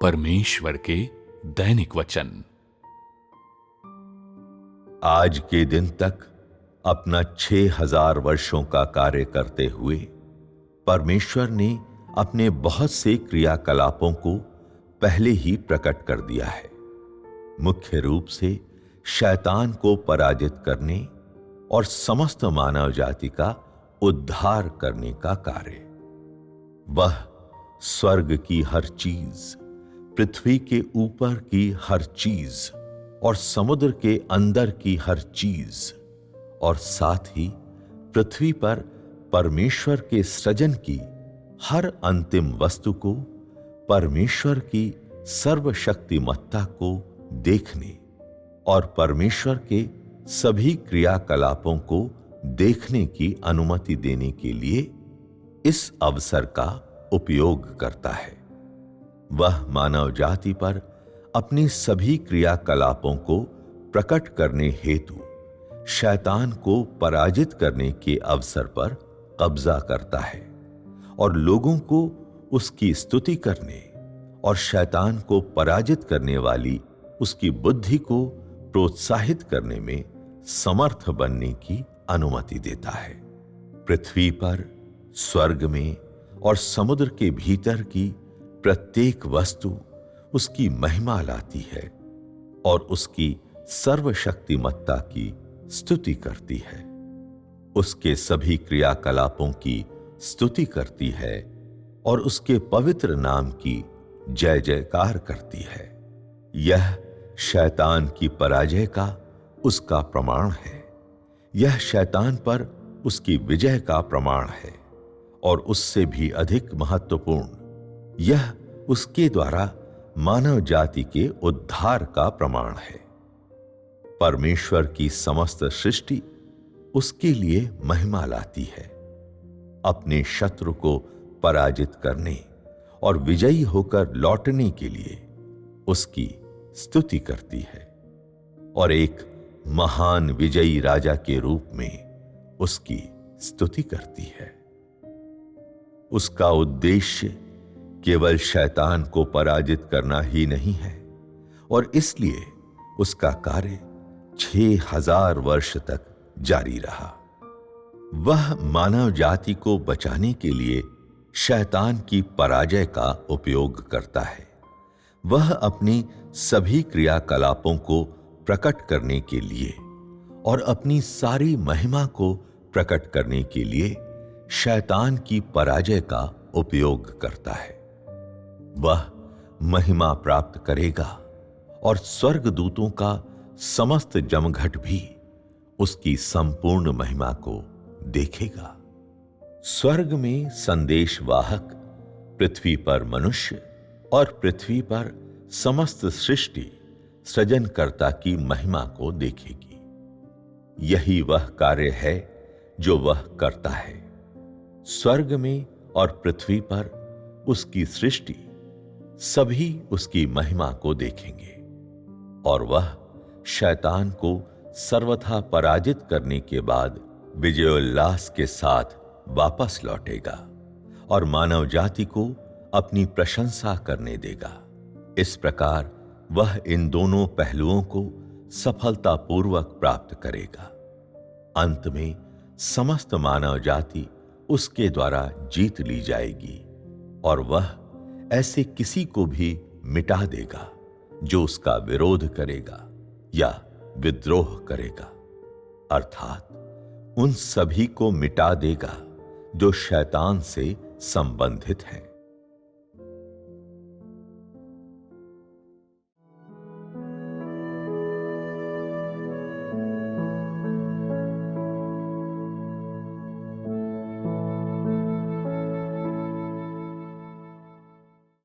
परमेश्वर के दैनिक वचन। आज के दिन तक अपना 6000 वर्षों का कार्य करते हुए परमेश्वर ने अपने बहुत से क्रियाकलापों को पहले ही प्रकट कर दिया है। मुख्य रूप से शैतान को पराजित करने और समस्त मानव जाति का उद्धार करने का कार्य। वह स्वर्ग की हर चीज, पृथ्वी के ऊपर की हर चीज और समुद्र के अंदर की हर चीज और साथ ही पृथ्वी पर परमेश्वर के सृजन की हर अंतिम वस्तु को, परमेश्वर की सर्वशक्तिमत्ता को देखने और परमेश्वर के सभी क्रियाकलापों को देखने की अनुमति देने के लिए इस अवसर का उपयोग करता है। वह मानव जाति पर अपनी सभी क्रियाकलापों को प्रकट करने हेतु शैतान को पराजित करने के अवसर पर कब्जा करता है और लोगों को उसकी स्तुति करने और शैतान को पराजित करने वाली उसकी बुद्धि को प्रोत्साहित करने में समर्थ बनने की अनुमति देता है। पृथ्वी पर, स्वर्ग में और समुद्र के भीतर की प्रत्येक वस्तु उसकी महिमा लाती है और उसकी सर्वशक्तिमत्ता की स्तुति करती है। उसके सभी क्रियाकलापों की स्तुति करती है और उसके पवित्र नाम की जय जयकार करती है। यह शैतान की पराजय का उसका प्रमाण है। यह शैतान पर उसकी विजय का प्रमाण है और उससे भी अधिक महत्वपूर्ण, यह उसके द्वारा मानव जाति के उद्धार का प्रमाण है। परमेश्वर की समस्त सृष्टि उसके लिए महिमा लाती है, अपने शत्रु को पराजित करने और विजयी होकर लौटने के लिए उसकी स्तुति करती है और एक महान विजयी राजा के रूप में उसकी स्तुति करती है। उसका उद्देश्य केवल शैतान को पराजित करना ही नहीं है और इसलिए उसका कार्य 6000 वर्ष तक जारी रहा। वह मानव जाति को बचाने के लिए शैतान की पराजय का उपयोग करता है। वह अपनी सभी क्रियाकलापों को प्रकट करने के लिए और अपनी सारी महिमा को प्रकट करने के लिए शैतान की पराजय का उपयोग करता है। वह महिमा प्राप्त करेगा और स्वर्गदूतों का समस्त जमघट भी उसकी संपूर्ण महिमा को देखेगा। स्वर्ग में संदेशवाहक पृथ्वी पर मनुष्य और पृथ्वी पर समस्त सृष्टि सृजनकर्ता की महिमा को देखेगी। यही वह कार्य है जो वह करता है। स्वर्ग में और पृथ्वी पर उसकी सृष्टि सभी उसकी महिमा को देखेंगे और वह शैतान को सर्वथा पराजित करने के बाद विजयोल्लास के साथ वापस लौटेगा और मानव जाति को अपनी प्रशंसा करने देगा। इस प्रकार वह इन दोनों पहलुओं को सफलतापूर्वक प्राप्त करेगा। अंत में समस्त मानव जाति उसके द्वारा जीत ली जाएगी और वह ऐसे किसी को भी मिटा देगा जो उसका विरोध करेगा या विद्रोह करेगा, अर्थात उन सभी को मिटा देगा जो शैतान से संबंधित हैं।